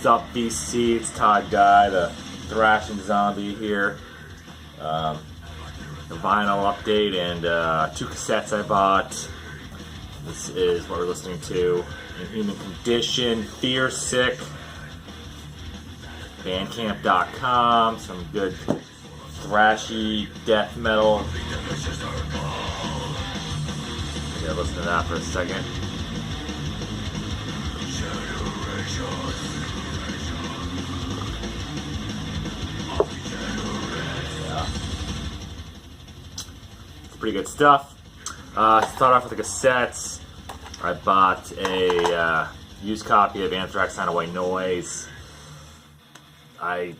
What's up, BC? It's Todd Guy, the Thrash and Zombie here. The vinyl update and 2 cassettes I bought. This is what we're listening to. Inhuman Condition, Fear Sick, Bandcamp.com, some good thrashy death metal. Yeah, listen to that for a second. Yeah. It's pretty good stuff. Start off with the cassettes. I bought a used copy of Anthrax Sound of White Noise. I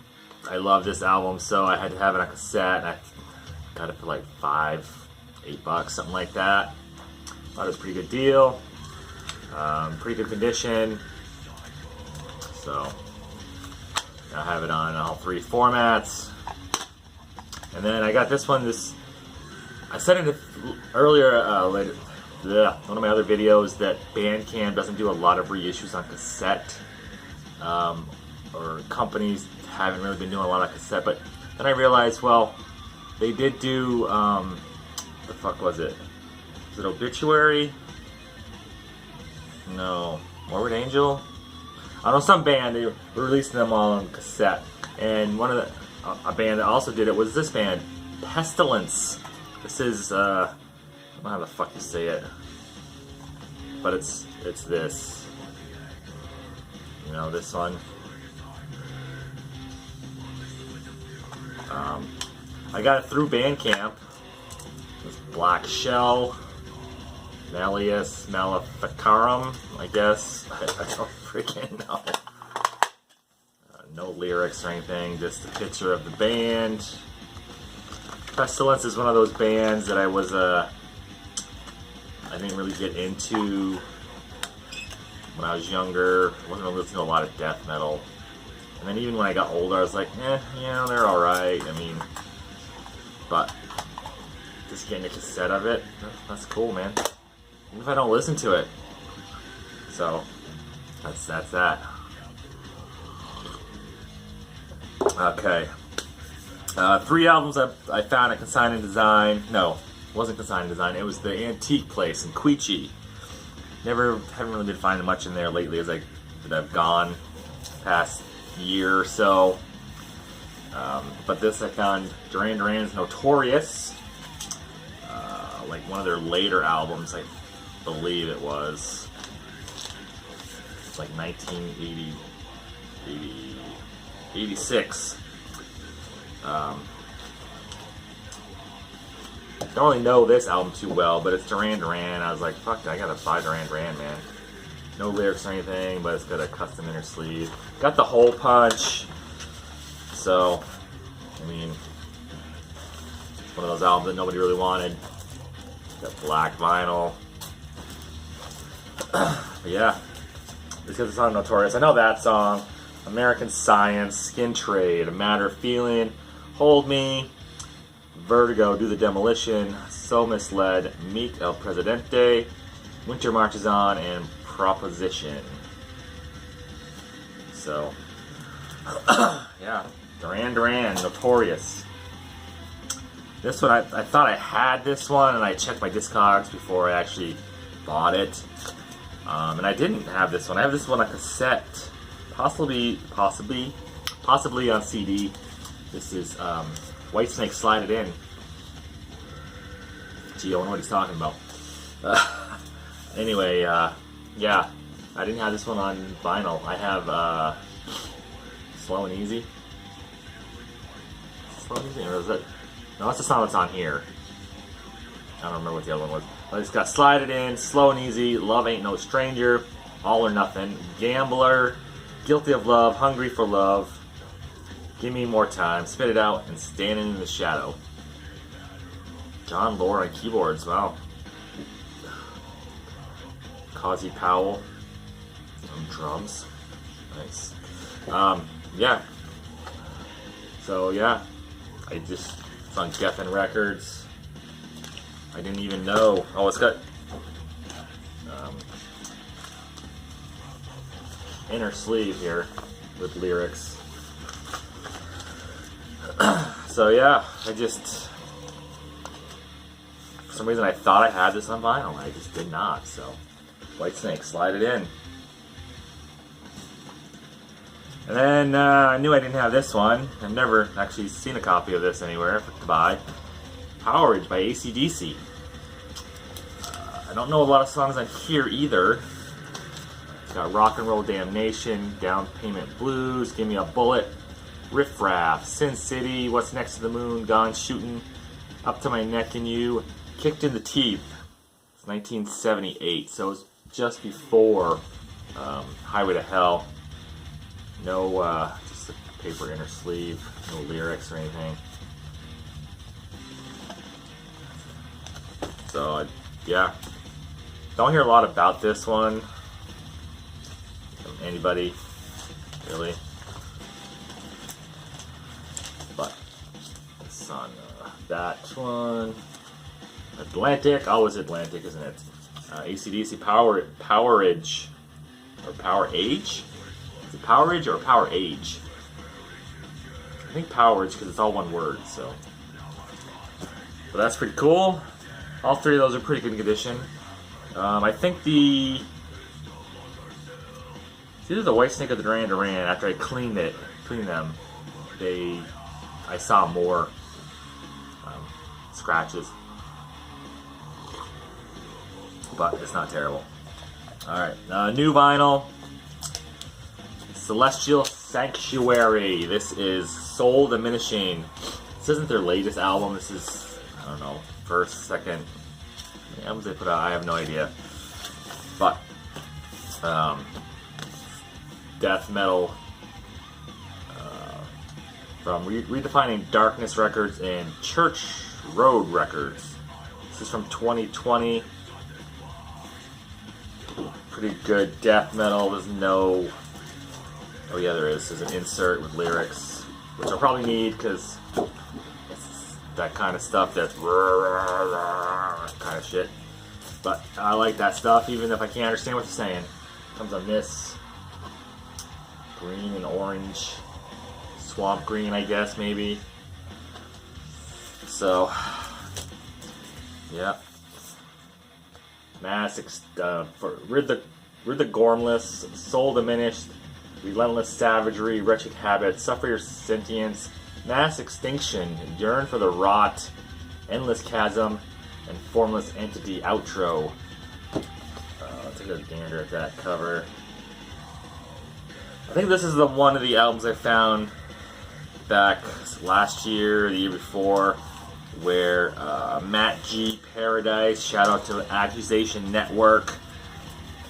love this album, so I had to have it on cassette, and I got it for like $5, $8, something like that. Thought it was a pretty good deal. Pretty good condition. So I have it on all 3 formats. And then I got this one. I said it earlier, one of my other videos, that Bandcamp doesn't do a lot of reissues on cassette, or companies haven't really been doing a lot of cassette. But then I realized, well, they did do, the fuck was it? Was it Obituary? No. Morbid Angel? I don't know, some band, they were releasing them all on cassette. And one of a band that also did it was this band, Pestilence. This is, I don't know how the fuck you say it, but it's this. You know, this one. I got it through Bandcamp. This Black Shell, Malleus Maleficarum, I guess. I don't freaking know. No lyrics or anything, just a picture of the band. Pestilence is one of those bands that I didn't really get into when I was younger. I wasn't really listening to a lot of death metal. And then even when I got older, I was like, they're alright. I mean, but just getting a cassette of it, that's cool, man. Even if I don't listen to it. So, that's that. Okay. 3 albums I found at Consign and Design. No, it wasn't Consign and Design. It was the Antique Place in Queechee. Haven't really been finding much in there lately as I've gone past year or so. But this I found Duran Duran's Notorious. Like one of their later albums, I believe it was. It's like 86. Don't really know this album too well, but it's Duran Duran. I was like, fuck, I gotta buy Duran Duran, man. No lyrics or anything, but it's got a custom inner sleeve. Got the hole punch. So, I mean, it's one of those albums that nobody really wanted. Got black vinyl. But yeah, let's get the song Notorious. I know that song. American Science, Skin Trade, A Matter of Feeling, Hold Me, Vertigo, Do the Demolition, So Misled, Meet El Presidente, Winter Marches On, and Proposition. So, yeah, Duran Duran, Notorious. This one, I thought I had this one, and I checked my Discogs before I actually bought it. And I didn't have this one. I have this one on cassette. Possibly on CD. This is Whitesnake Slide It In. Gee, I wonder what he's talking about. Anyway, yeah, I didn't have this one on vinyl. I have Slow and Easy. Slow and Easy, or is that? No, that's the song that's on here. I don't remember what the other one was. But it's got Slide It In, Slow and Easy, Love Ain't No Stranger, All or Nothing, Gambler, Guilty of Love, Hungry for Love, Give Me More Time, Spit It Out, and Standing in the Shadow. John Lord on keyboards, wow. Causey Powell on drums. Nice. Yeah. So, yeah. It's on Geffen Records. I didn't even know. Oh, it's got inner sleeve here. with lyrics. So yeah, I just, for some reason I thought I had this on vinyl. I just did not. So Whitesnake, slide it in. And then I knew I didn't have this one. I've never actually seen a copy of this anywhere to buy. Powerage by AC/DC. I don't know a lot of songs on here either. It's got Rock and Roll Damnation, Down Payment Blues, Give Me a Bullet, Riff Raff, Sin City, What's Next to the Moon, Gone Shootin', Up to My Neck in You, Kicked in the Teeth. It's 1978, so it was just before Highway to Hell. No, just a paper inner sleeve, no lyrics or anything. So, yeah. Don't hear a lot about this one from anybody, really. But it's on that one. Atlantic, always Atlantic, isn't it? AC/DC Powerage, or Powerage? Is it Powerage or Powerage? I think Powerage because it's all one word, so. But that's pretty cool. All three of those are pretty good condition. I think it's either the Whitesnake or the Duran Duran. After I cleaned them, I saw more scratches, but it's not terrible. All right, new vinyl, Celestial Sanctuary. This is Soul Diminishing. This isn't their latest album. This is, I don't know, first, second. The albums they put out, I have no idea. But death metal from Redefining Darkness Records and Church Road Records. This is from 2020. Pretty good death metal. There's no... Oh yeah, there is. There's an insert with lyrics, which I'll probably need because it's that kind of stuff that's kind of shit. But I like that stuff even if I can't understand what you're saying. It comes on this. Green and orange. Swamp green, I guess, maybe. So, yeah. Rid the Gormless, Soul Diminished, Relentless Savagery, Wretched Habit, Suffer Your Sentience, Mass Extinction, Yearn for the Rot, Endless Chasm, and Formless Entity outro. Let's take a gander at that cover. I think this is one of the albums I found back last year, the year before, where Matt G. Paradise, shout out to Accusation Network,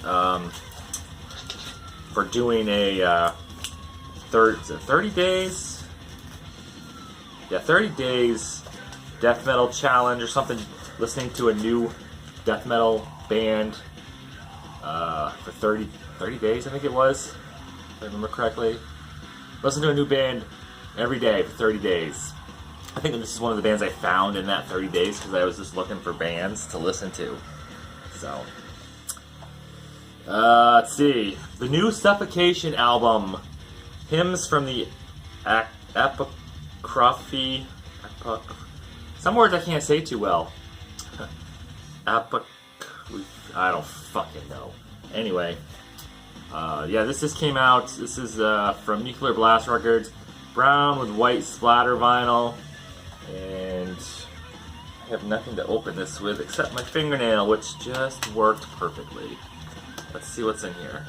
for doing a 30 days? Yeah, 30 days death metal challenge or something, listening to a new death metal band for 30 days, I think it was, if I remember correctly. Listen to a new band every day for 30 days. I think this is one of the bands I found in that 30 days because I was just looking for bands to listen to. So, let's see. The new Suffocation album, Hymns from the Apocryphy. Some words I can't say too well. I don't fucking know. Anyway, yeah, this just came out. This is from Nuclear Blast Records. Brown with white splatter vinyl. And I have nothing to open this with except my fingernail, which just worked perfectly. Let's see what's in here.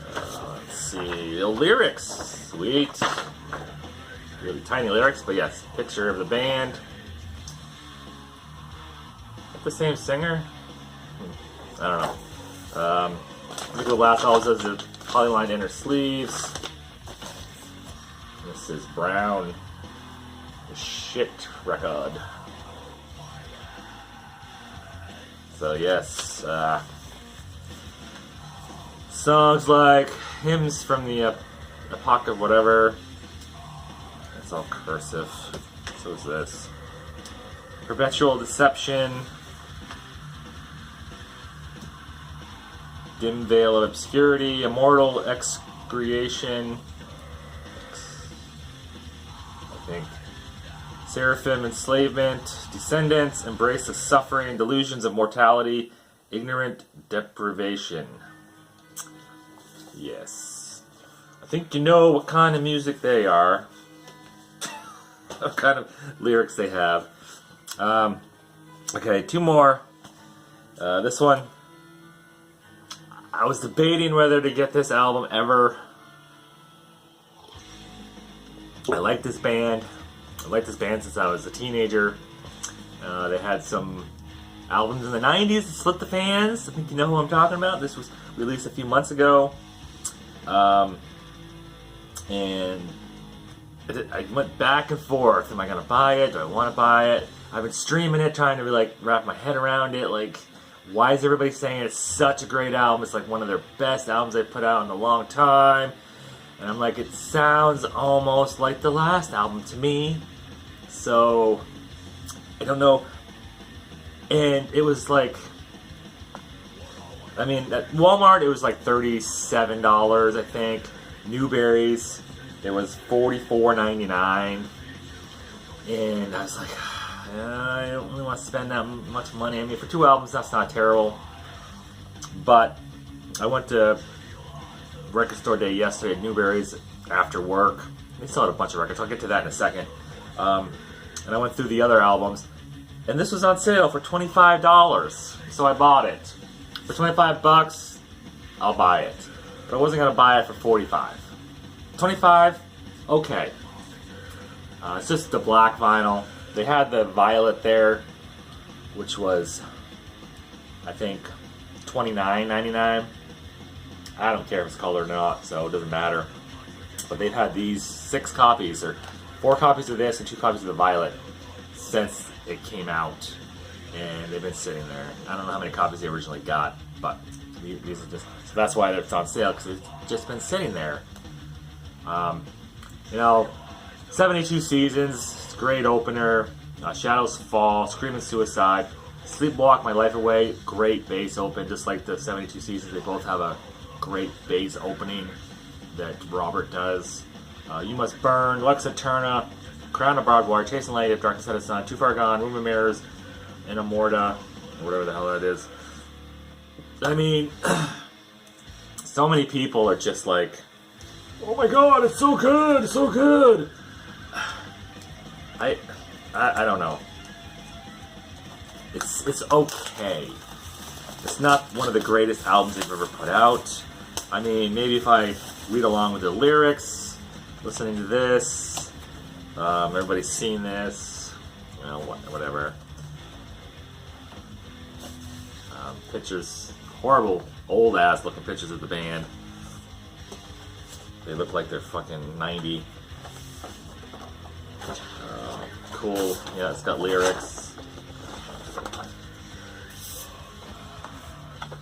Let's see. The lyrics. Sweet. Really tiny lyrics, but yes, picture of the band. Is that the same singer? I don't know. Nuclear Blast also has the polylined inner sleeves. This is Brown. Shit record. So yes, songs like Hymns from the Apocrypha, whatever. That's all cursive. So is this. Perpetual Deception. Dim Veil of Obscurity, Immortal Excreation, I think. Seraphim Enslavement, Descendants, Embrace the Suffering and Delusions of Mortality, Ignorant Deprivation. Yes. I think you know what kind of music they are. What kind of lyrics they have. Okay, two more. This one. I was debating whether to get this album ever. I like this band. I liked this band since I was a teenager. They had some albums in the 90s that split the fans. I think you know who I'm talking about. This was released a few months ago. And I went back and forth. Am I going to buy it? Do I want to buy it? I've been streaming it, trying to like wrap my head around it. Like, why is everybody saying it's such a great album? It's like one of their best albums they've put out in a long time. And I'm like, it sounds almost like the last album to me. So, I don't know. And it was like, I mean, at Walmart it was like $37, I think. Newberry's, it was $44.99. And I was like, I don't really want to spend that much money. I mean, for two albums, that's not terrible. But I went to record store day yesterday at Newberry's after work. They still had a bunch of records. I'll get to that in a second. And I went through the other albums. And this was on sale for $25. So I bought it. For $25, I'll buy it. But I wasn't going to buy it for $45. $25? Okay. It's just the black vinyl. They had the violet there, which was, I think, $29.99. I don't care if it's colored or not, so it doesn't matter. But they've had these 6 copies, or 4 copies of this and 2 copies of the violet since it came out. And they've been sitting there. I don't know how many copies they originally got, but these are just, so that's why it's on sale, because it's just been sitting there. You know, 72 Seasons, it's a great opener. Shadows Fall, Screaming Suicide, Sleepwalk My Life Away, great bass open, just like the 72 Seasons. They both have a great bass opening that Robert does. You Must Burn, Lux Eterna, Crown of Barbed Wire, Chasing Light, If Darkness Had a Sun, Too Far Gone, Room of Mirrors, and Amorta, whatever the hell that is. I mean, so many people are just like, oh my god, it's so good, it's so good. I don't know. It's okay. It's not one of the greatest albums they've ever put out. I mean, maybe if I read along with the lyrics, listening to this, everybody's seen this, well, whatever. Pictures, horrible, old-ass looking pictures of the band. They look like they're fucking 90. Cool. Yeah, it's got lyrics.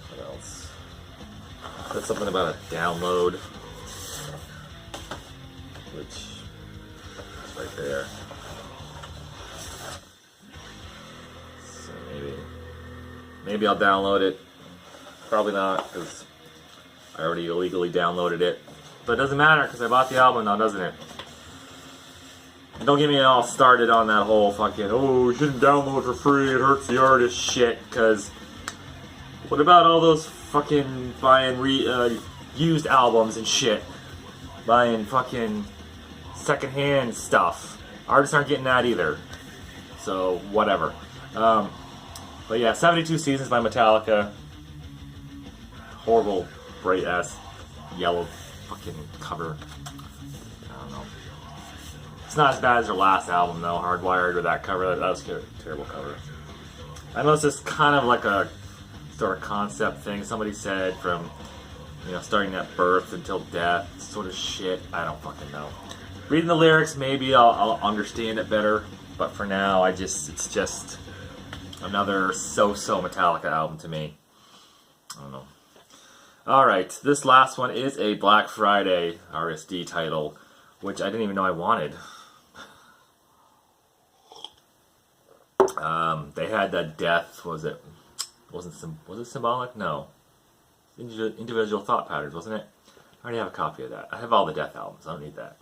What else? That's something about a download. Which is right there. So maybe I'll download it. Probably not, because I already illegally downloaded it. But it doesn't matter, because I bought the album now, doesn't it? And don't get me all started on that whole fucking, oh, you shouldn't download for free, it hurts the artist shit, because what about all those fucking buying used albums and shit? Buying fucking secondhand stuff. Artists aren't getting that either. So, whatever. But yeah, 72 Seasons by Metallica. Horrible, bright-ass yellow fucking cover. I don't know. It's not as bad as their last album, though, Hardwired, or that cover. That was a terrible cover. I know it's just kind of like a sort of concept thing. Somebody said from, you know, starting at birth until death, sort of shit. I don't fucking know. Reading the lyrics, maybe I'll understand it better. But for now, it's just another so-so Metallica album to me. I don't know. Alright, this last one is a Black Friday RSD title, which I didn't even know I wanted. They had that death, was it Symbolic? No. Individual Thought Patterns, wasn't it? I already have a copy of that. I have all the Death albums. I don't need that.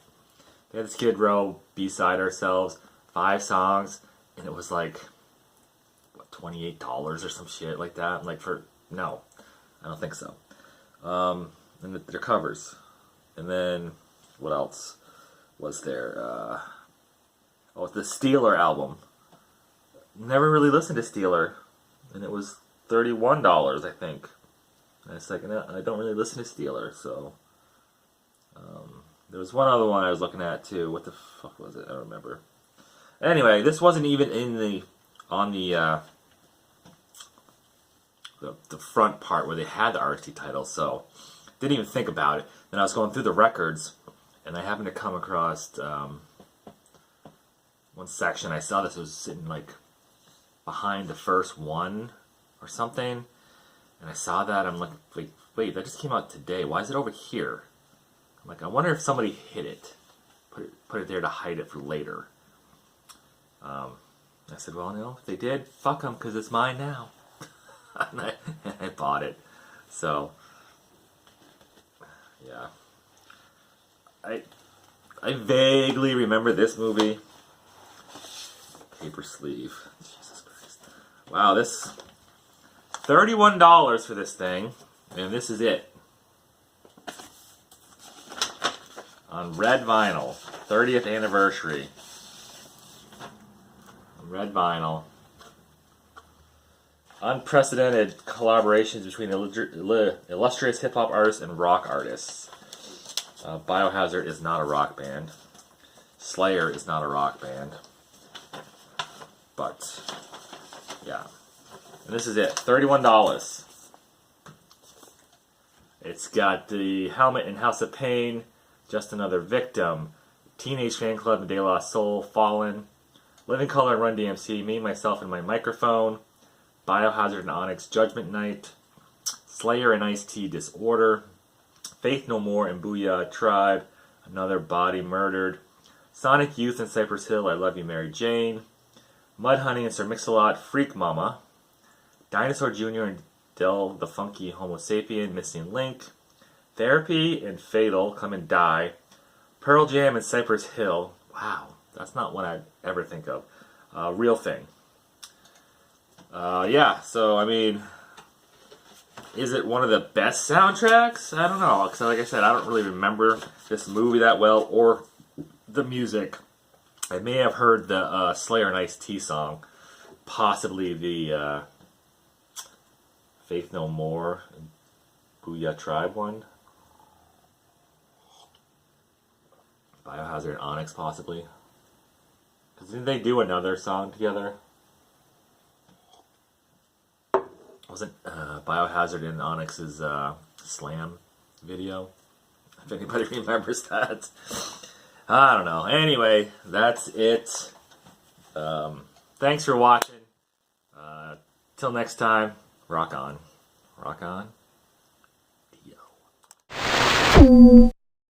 They had Skid Row, B-Side Ourselves, 5 songs, and it was like, what, $28 or some shit like that? I'm like, no, I don't think so. And their covers. And then, what else was there? The Steeler album. Never really listened to Steeler, and it was $31, I think. And it's like, I don't really listen to Steeler, so... there was one other one I was looking at, too. What the fuck was it? I don't remember. Anyway, this wasn't even on the front part where they had the RSD title, so didn't even think about it. Then I was going through the records, and I happened to come across one section. I saw this. It was sitting like behind the first one or something, and I saw that. I'm like, wait, that just came out today. Why is it over here? I'm like, I wonder if somebody hid it, put it there to hide it for later. I said, well, no, if they did, fuck them, because it's mine now. and I bought it. So, yeah. I vaguely remember this movie. Paper Sleeve. Jesus Christ. Wow, this... $31 for this thing, and this is it. On red vinyl. 30th anniversary. Red vinyl. Unprecedented collaborations between illustrious hip-hop artists and rock artists. Biohazard is not a rock band. Slayer is not a rock band. But, yeah. And this is it. $31. It's got the Helmet and House of Pain, Just Another Victim, Teenage Fan Club and De La Soul, Fallen, Living Color and Run DMC, Me, Myself, and My Microphone, Biohazard and Onyx, Judgment Night, Slayer and Ice-T, Disorder, Faith No More and Booyah Tribe, Another Body Murdered, Sonic Youth and Cypress Hill, I Love You Mary Jane, Mudhoney and Sir Mix-a-Lot, Freak Mama, Dinosaur Jr. and Del the Funky Homo Sapien, Missing Link, Therapy and Fatal, Come and Die, Pearl Jam and Cypress Hill, wow, that's not one I'd ever think of, Real Thing. Yeah, so, I mean, is it one of the best soundtracks? I don't know, because like I said, I don't really remember this movie that well, or the music. I may have heard the Slayer and Ice-T song, possibly the Faith No More, Booyah Tribe one. Biohazard and Onyx, possibly. Because didn't they do another song together? Wasn't Biohazard and Onyx's Slam video? If anybody remembers that. I don't know. Anyway, that's it. Thanks for watching. Till next time, rock on. Rock on. Yo.